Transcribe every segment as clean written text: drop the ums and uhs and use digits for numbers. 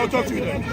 I'll talk to you then.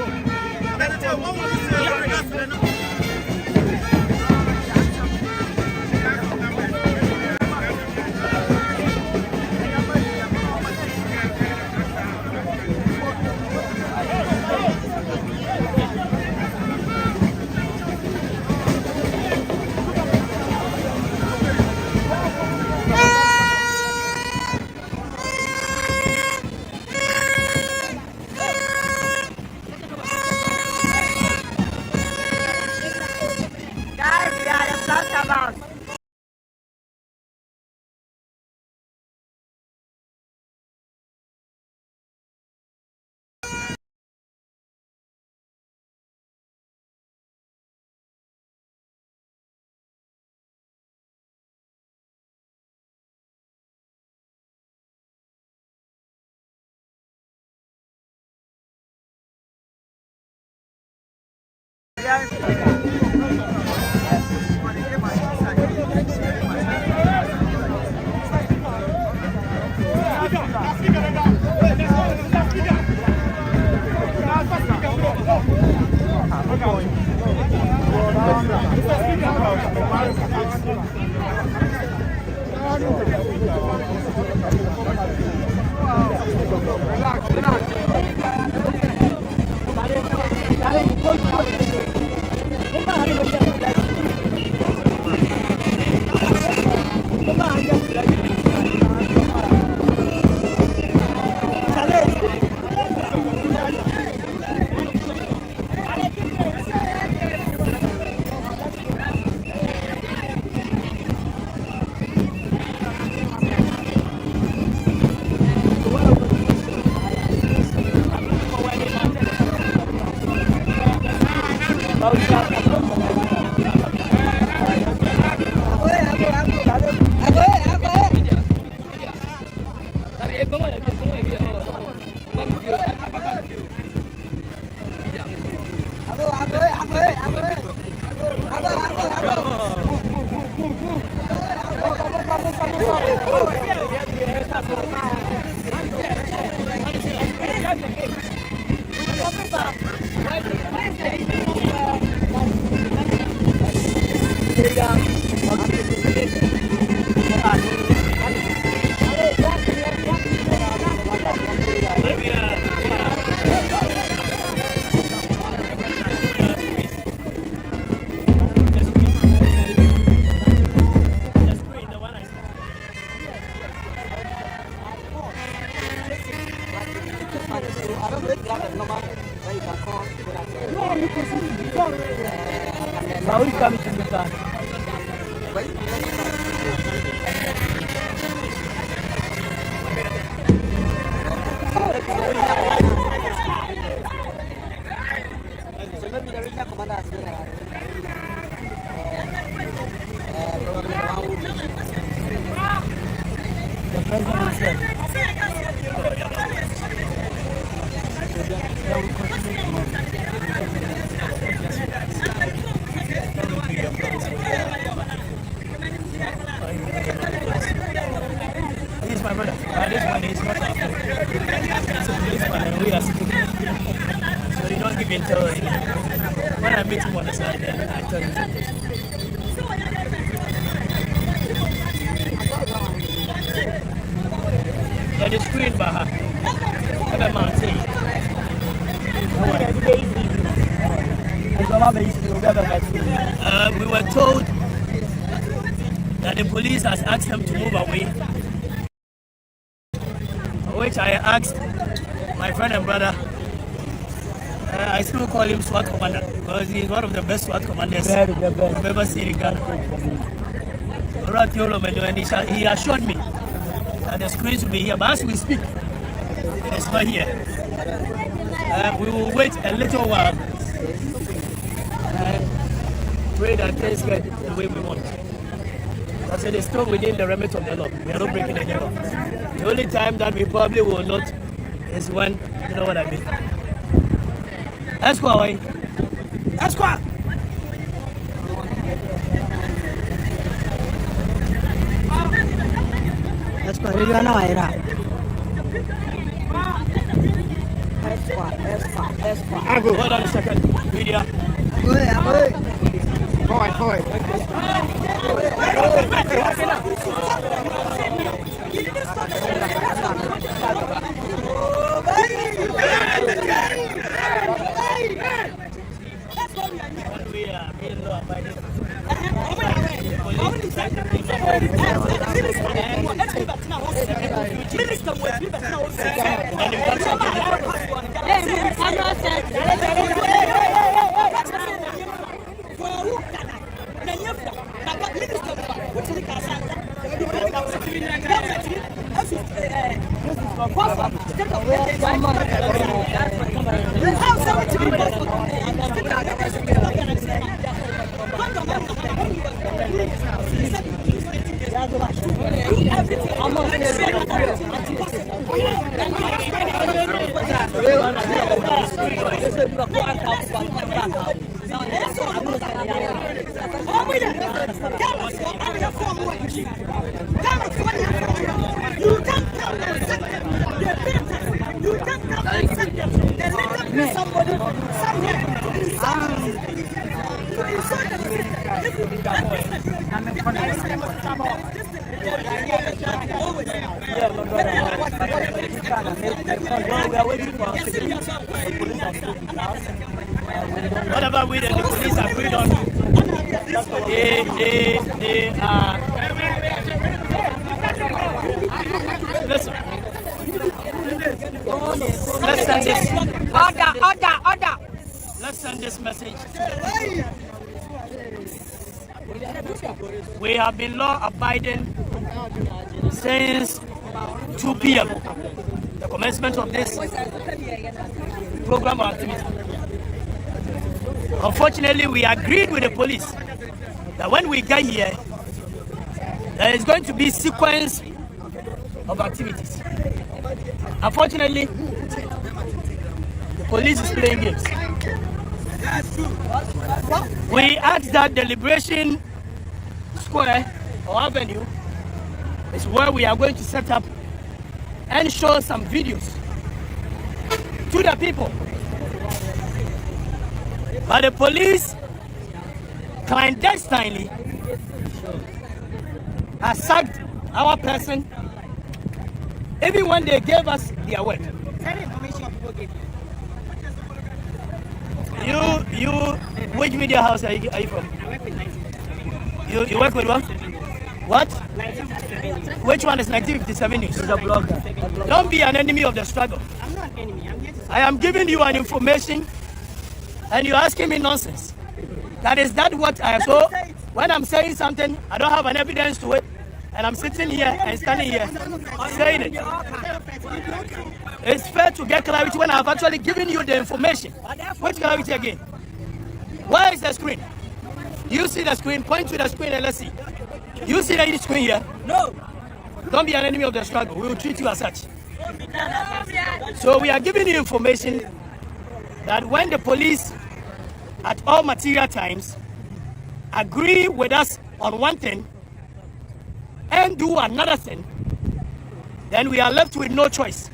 We were told that the police has asked them to move away, which I asked my friend and brother. I still call him SWAT commander because he's one of the best SWAT commanders I've ever seen in Ghana. And he assured me that the screens will be here, but as we speak, it's not here. We will wait a little while and pray that things get the way we want. I said it's still within the remit of the law. We are not breaking any law. The only time that we probably will not is when, you know what I mean. Esquire, Esquire. Esquire, you are now here. Hold on a second. Media. Forward. Whatever we and the police agreed on, they are. Listen. Let's send this. Order. Let's send this message. We have been law abiding since 2 p.m. The commencement of this program or activity. Unfortunately, we agreed with the police that when we get here, there is going to be sequence of activities. Unfortunately, the police is playing games. We asked that the Liberation Square or Avenue is where we are going to set up and show some videos to the people. But the police clandestinely has sacked our person even when they gave us their word. You, which media house are you from? You work with what? What? Which one is 1957 News? She's a blogger. Don't be an enemy of the struggle. I'm not an enemy. I'm here to... I am giving you an information and you're asking me nonsense. That is that what I am. So when I'm saying something, I don't have an evidence to it, and I'm sitting here and standing here saying it. It's fair to get clarity when I've actually given you the information. Which clarity again? Where is the screen? Do you see the screen? Point to the screen and let's see. You see the screen here? No. Don't be an enemy of the struggle. We will treat you as such. So we are giving you information that when the police at all material times agree with us on one thing and do another thing, then we are left with no choice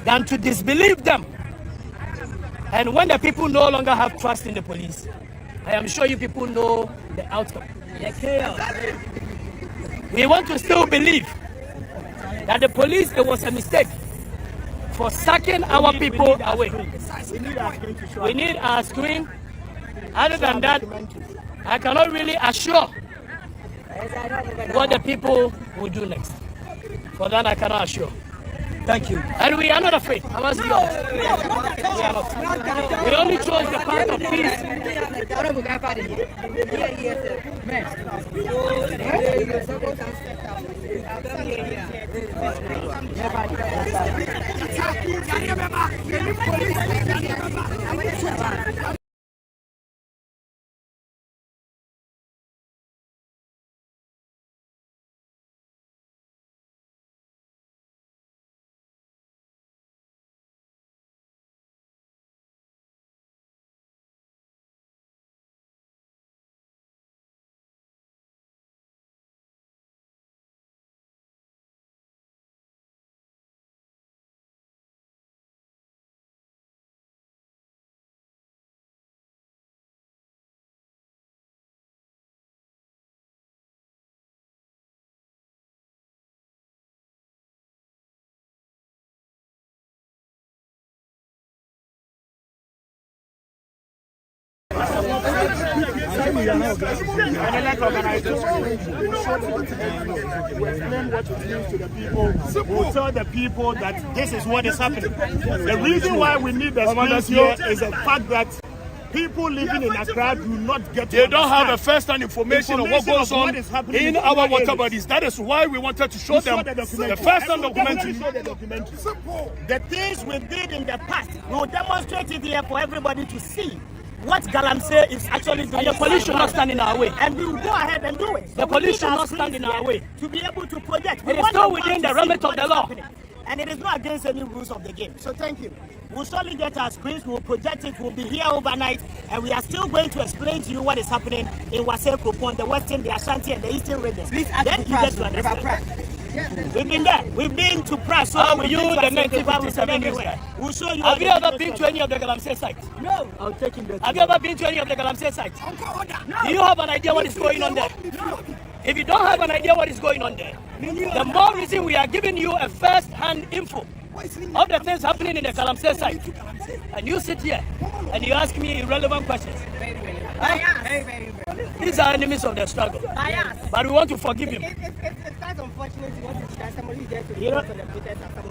than to disbelieve them. And when the people no longer have trust in the police, I am sure you people know the outcome. The chaos. We want to still believe that the police, it was a mistake for sacking our people away. We need our screen. Other than that, I cannot really assure what the people will do next. For that, I cannot assure. Thank you. And we are not afraid. I must be honest. We are not. We only chose the path of peace. explain what it means to the people. We'll tell the people that this is what is happening. The reason why we need the screens here is the fact that people living in Accra do not get to They don't have a first-hand information of what goes on in our water bodies. That is why we wanted to show them the first-hand documentary. The things we did in the past, we will demonstrate it here for everybody to see what Galamsey is actually doing. And the police should not stand in our way. And we will go ahead and do it. The police should not stand in our way. To be able to project. It is still within the remit of the law. And it is not against any rules of the game. So thank you. We'll surely get our screens, we'll project it, we'll be here overnight, and we are still going to explain to you what is happening in Wase Kupon, the Western, the Ashanti, and the Eastern regions. Please then you get to understand. We've been there. We've been to press. So you, the 1957 news guy. We'll show you. Have you ever been to any of the Galamsey sites? No. I'll take him there. Have you ever been to any of the Galamsey sites? No. Do you have an idea what is going on there? No. If you don't have an idea what is going on there, the more reason we are giving you a first-hand info of the things happening in the Galamsey site. And you sit here and you ask me irrelevant questions. These are enemies of the struggle. But we want to forgive him.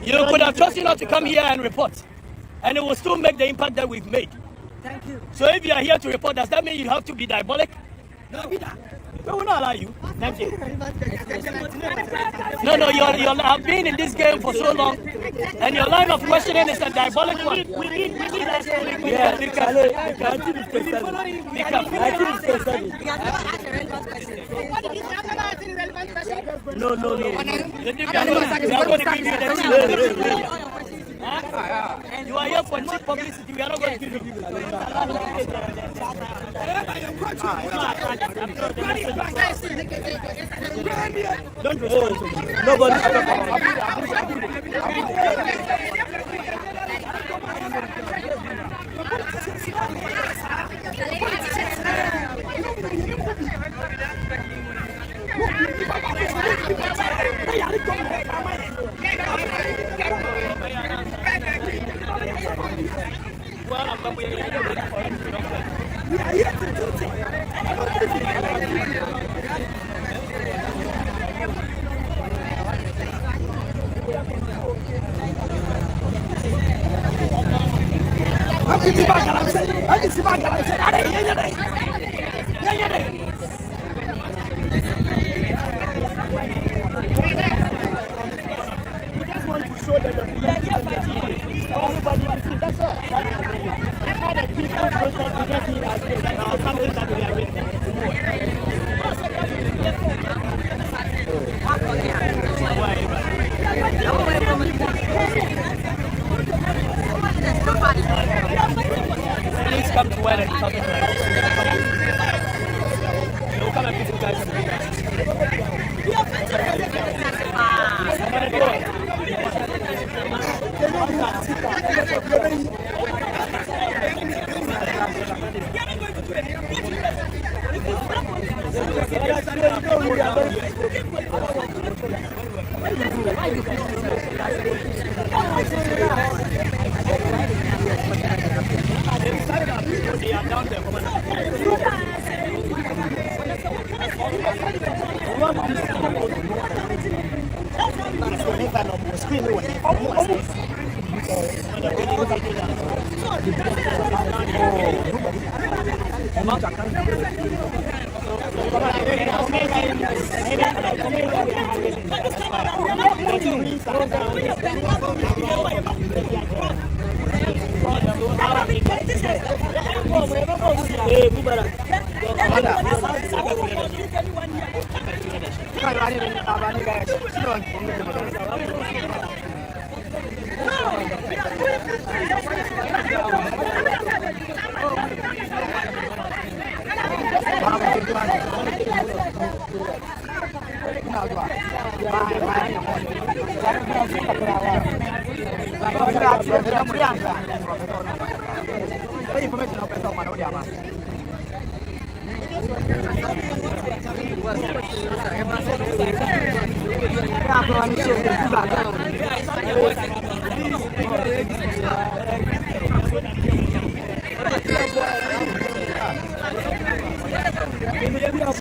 You could have chosen not to come here and report, and it will still make the impact that we've made. Thank you. So if you are here to report, does that mean you have to be diabolic? No, be that. We will not allow you. Thank you. No, you have been in this game for so long, and your line of questioning is a diabolic one. We need Yeah, because No. We are going to give you the You are here for cheap publicity. We are not going to give you. Don't respond to me. Nobody. Please come to where it's talking about. You'll come and meet you guys.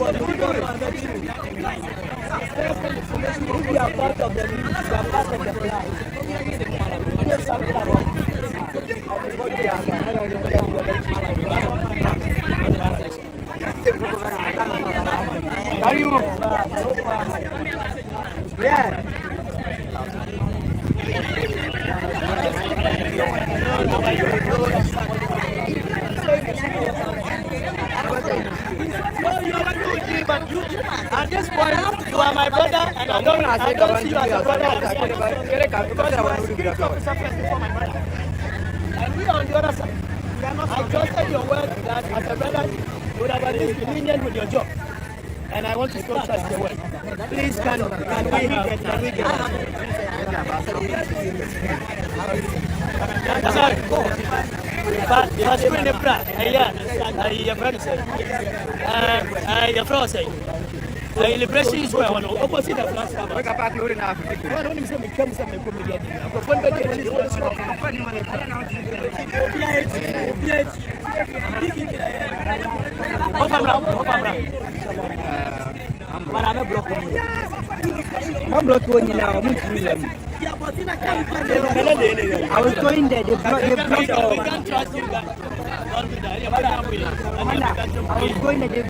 We are part of the plan. Yeah. At this point, you are my brother, and I don't see you as a brother. And we are on the other side. I trusted your word that as a brother, you would have at least been lenient with your job. And I want to still trust your word. Please, can we get sorry. But in the prayer, your brother said, your friend said, the liberation is where one opposite of last time. I don't even say me come some I was going there. We can't trust you guys. I was going there.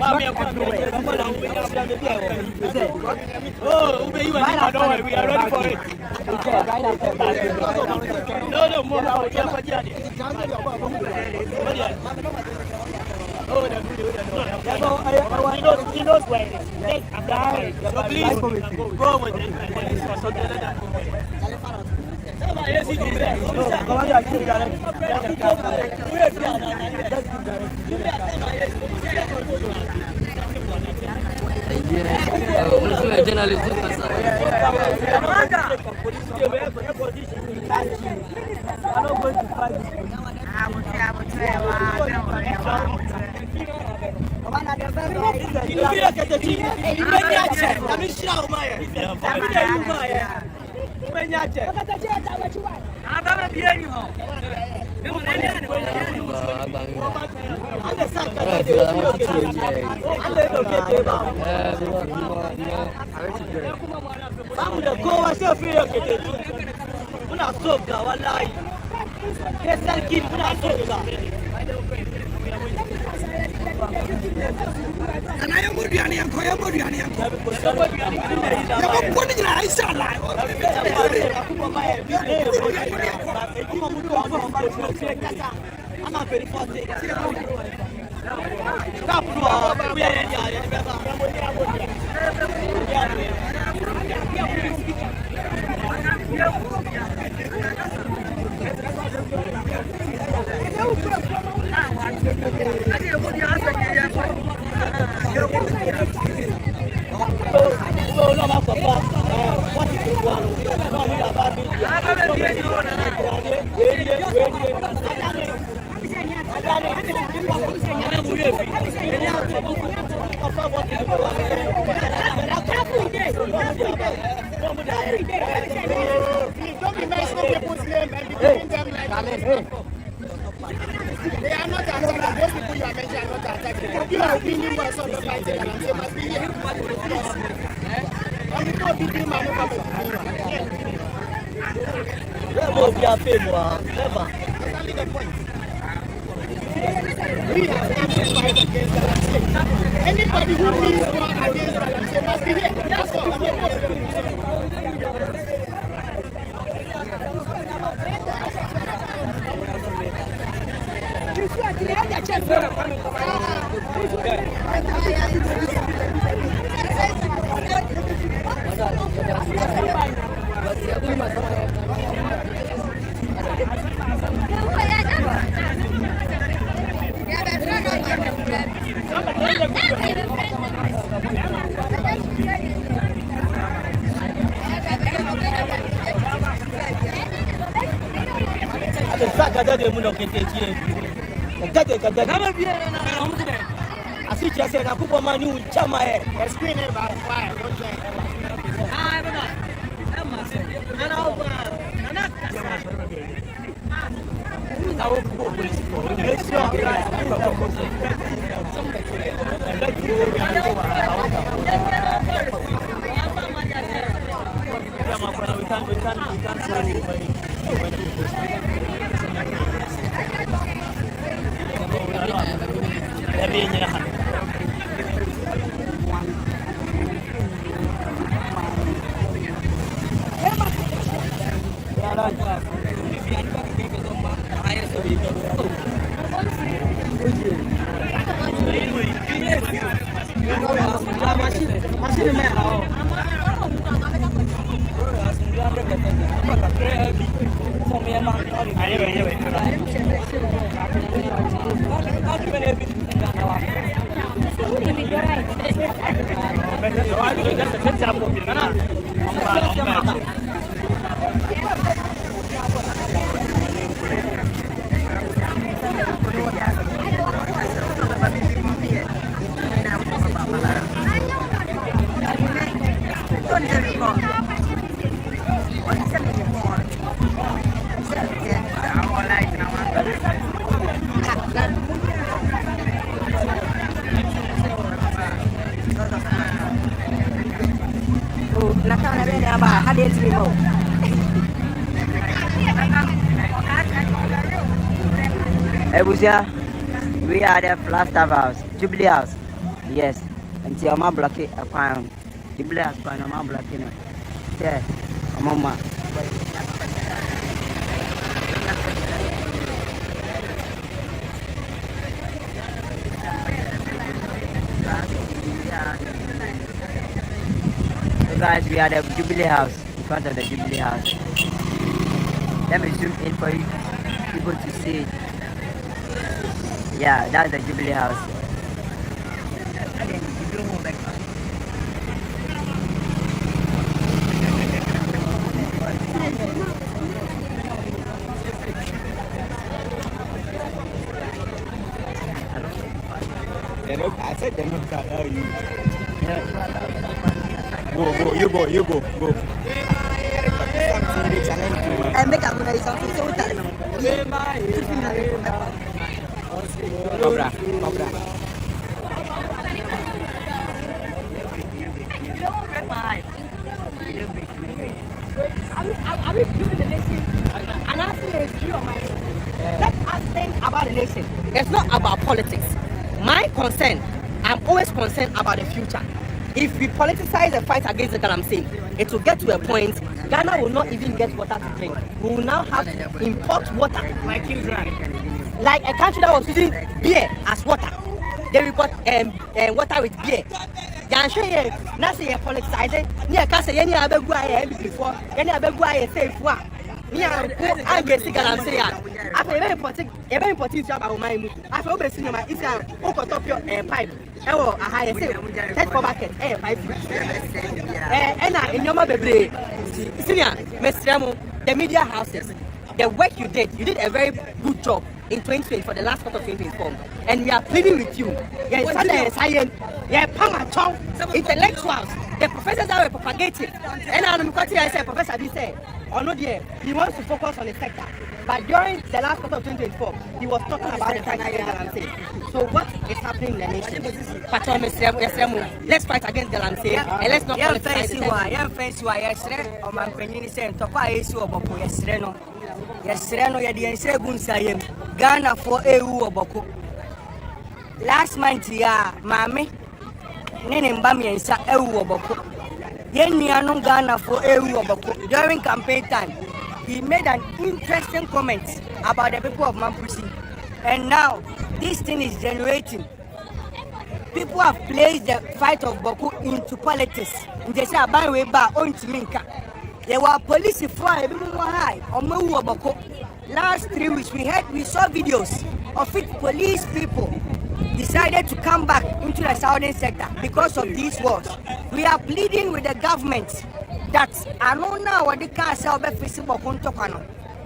Oh, we are ready for it. No, more. He knows where it is. So please, go with it. Don't be mentioning people's name and be giving them like they are not attacking. Those people you are mentioning are not attacking. You are opinion by some of the fighting and they must be here. And we don't be Manu coming. Never. That's only the point. We have to fight against Galamsey. Anybody who needs war against Galamsey must be here. That's all. Manu chama é. Screen it by fire. Don't We are the Plaster House, Jubilee House. Yes. Until I'm not blocking a pound. Jubilee House, I'm not blocking it. Yeah. I'm on my. So guys, we are the Jubilee House, in front of the Jubilee House. Let me zoom in for you people to see it. Yeah, that's the Jubilee House. I said they're not that. You go. And make a good something so that. Cobra. Are we doing the nation? And asking a few of myself. Let us think about the nation. It's not about politics. My concern, I'm always concerned about the future. If we politicize the fight against the Galamsey, it will get to a point Ghana will not even get water to drink. We will now have to import water like a country that was using beer as water. They report water with beer. Now say you politicizing. You can't say any other guy before. Any other guy say what? I'm getting Galamsey. After very important job about my move. After obviously my is a Okatakyie pipe. Oh, I say take for bucket. Pipe. And in your baby, senior, the media houses. The work you did a very good job in 2020 for the last quarter of 2024, and we are pleading with you. Science, intellectuals, the professors that were propagating. And I'm going to say, Professor B said, he wants to focus on the sector. But during the last quarter of 2024, he was talking about the fight against Galamsey. So what is happening in the nation? Let's fight against Galamsey and let's not politicize it. Ghana for EU Oboko. Last month, Mammy, Nenembamiensa EU Oboko. Yeniano Ghana for EU Oboko. During campaign time, he made an interesting comment about the people of Mampusi. And now, this thing is generating. People have placed the fight of Boko into politics. They say, "Abang ba on Minka." There were police fire high on Boko. Last 3 weeks, we saw videos of it. Police people decided to come back into the southern sector because of these wars. We are pleading with the government that I know now what the Nkansah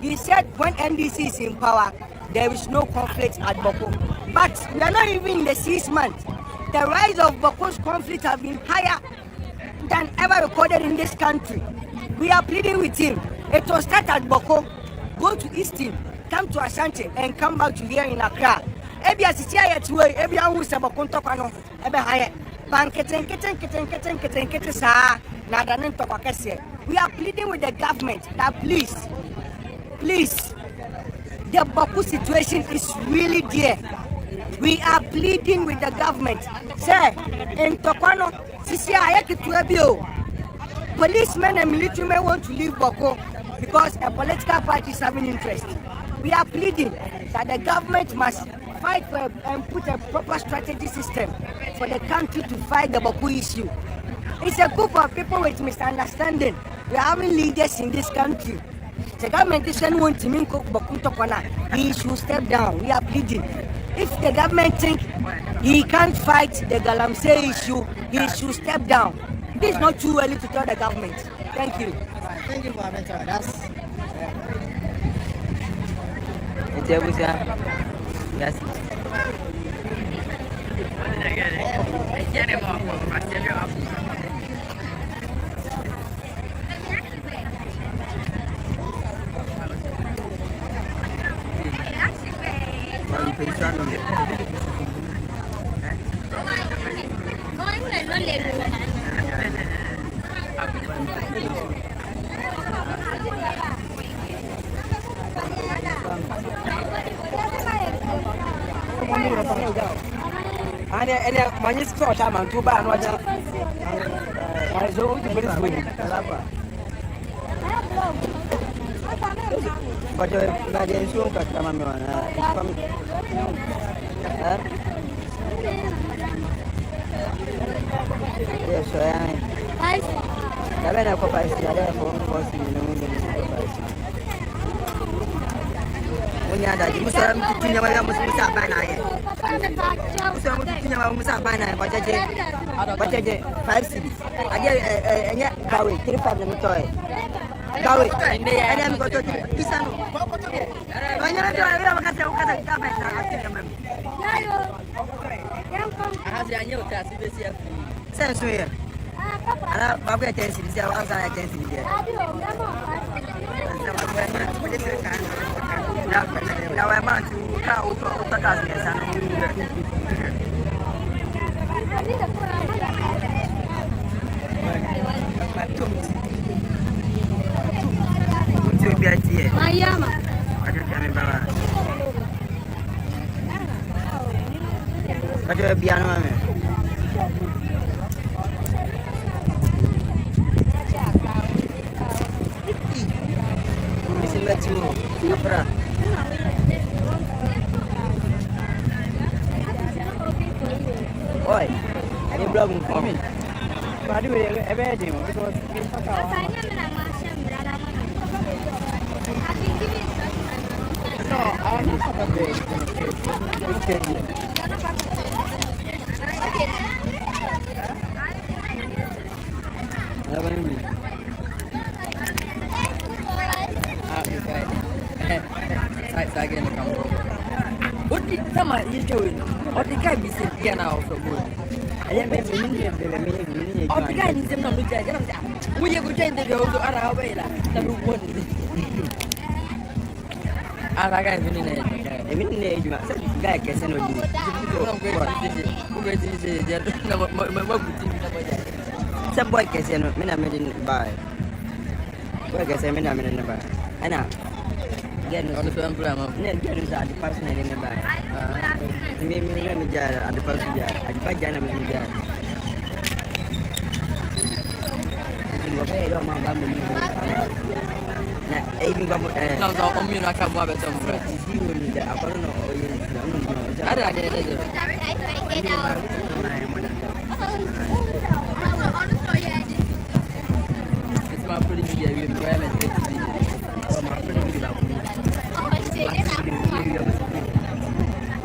he said when NDC is in power, there is no conflict at Boko. But we are not even in the 6 months. The rise of Boko's conflict has been higher than ever recorded in this country. We are pleading with him. It will start at Boko, go to Easton, come to Ashanti, and come back to here in Accra. Ebia Sitia to Ebia who said Bokontokano, Ebe High, Banketen, sa, Nadanen Tokakese. We are pleading with the government that please, the Baku situation is really there. We are pleading with the government. Sir, in Tokwano, policemen and military men want to leave Baku because a political party is having interest. We are pleading that the government must fight for and put a proper strategy system for the country to fight the Baku issue. It's a group of people with misunderstanding. We are having leaders in this country. The government is saying he should step down. We are pleading. If the government think he can't fight the Galamsey issue, he should step down. This is not too early to tell the government. Thank you. Thank you for having us. Yes. And when you saw Shaman too bad, I was always very but I soon got come on. Yes, I haven't a copy when you had you saw him to never almost up by night. So, but I did 5 cities. I get Gary, 35 of the toy. Gary, and they am going to Pisan. I never got the government. I have the annual tax this year. Sense here. I'll get 10 cities. I was I 10 cities. Now I'm about to go to the castle. Ada piano mana? Mesti baca apa? Oi, ini belum komen. Baru apa aja? No, I'm not okay. What did someone is doing? What the guy be saying here now for good? I am a minute. Oh, the guy needs them to check. We have to change the go to Arabella. The reward is it? I got a minute. Guy can send you. Some boy can send me by. Boy can send me by. And now. Get on the film, get at the person in the back. Maybe let me jar at the person jar. I find Jana with me jar. You obey on my family. Even got no communal come over some friends. You will need the Apollo or you. I did it. It's my pretty good.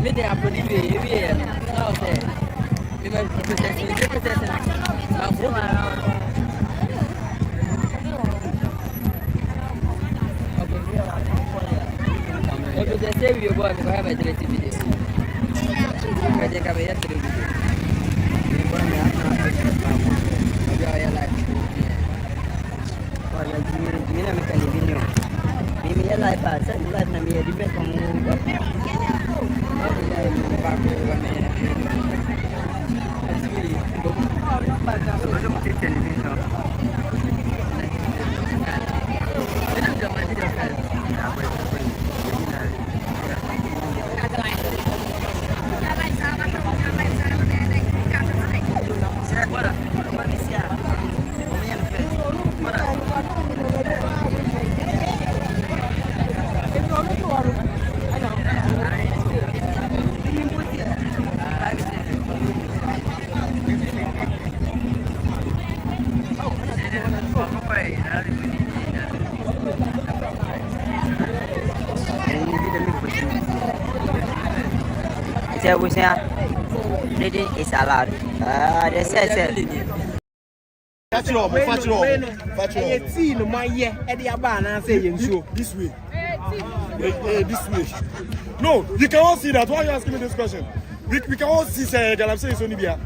Mede a produit here. Now there. We will present. Okay, they say we are going to have a television. I think I have to Reading is allowed. They said. This way. This way. No, you can all see that. Why are you asking me this question? We can all see Galamsey is only here.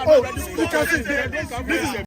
Oh, you can see this is